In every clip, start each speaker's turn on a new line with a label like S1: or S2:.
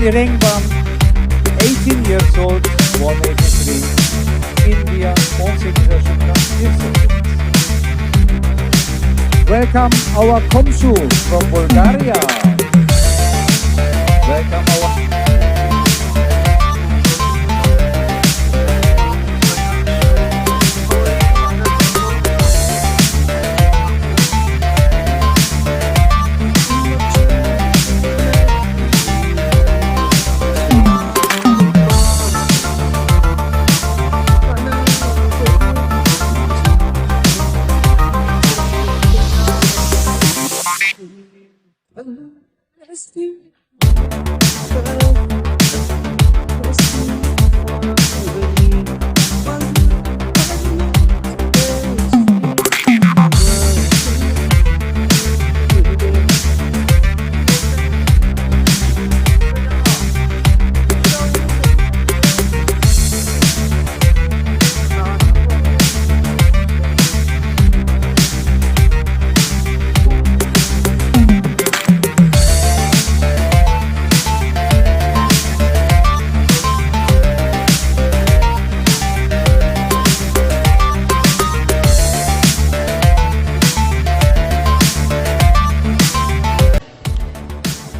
S1: IRENGBAM, 18 years old, 183, India, 18 yaşında bir çocuk. Welcome our komşu from Bulgaria. Welcome our...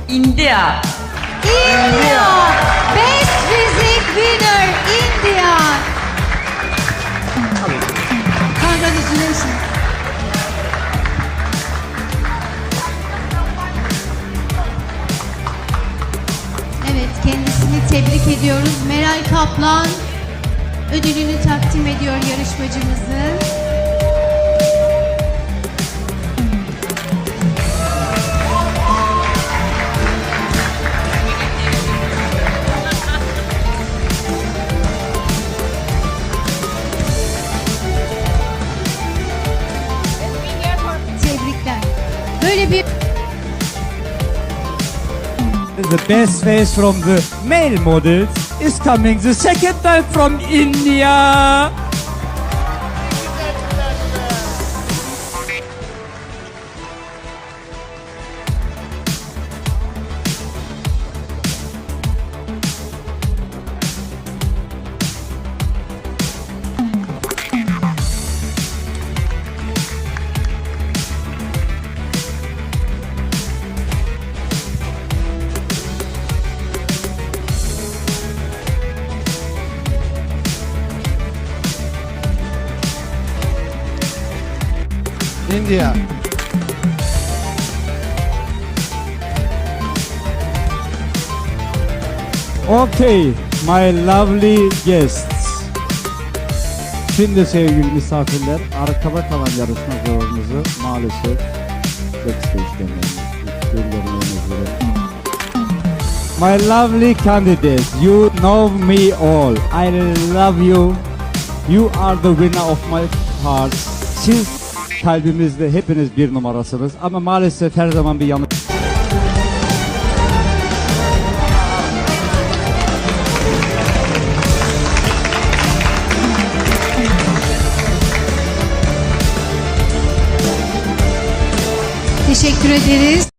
S2: India.
S3: Best Physique winner, India. Congratulations. Evet, kendisini tebrik ediyoruz. Meral Kaplan ödülünü takdim ediyor yarışmacımızın. Böyle bir
S1: The best face from the male models is coming the second time from India.
S4: India.
S1: Okay, my lovely guests. Şimdi sevgili misafirler, arkada kalan yarışmacılarımızı maalesef backstage'den göndermemiz. My lovely candidates, you know me all. I love you. You are the winner of my heart. Siz kalbimizde hepiniz bir numarasınız ama maalesef her zaman bir yanlış.
S3: teşekkür ederiz.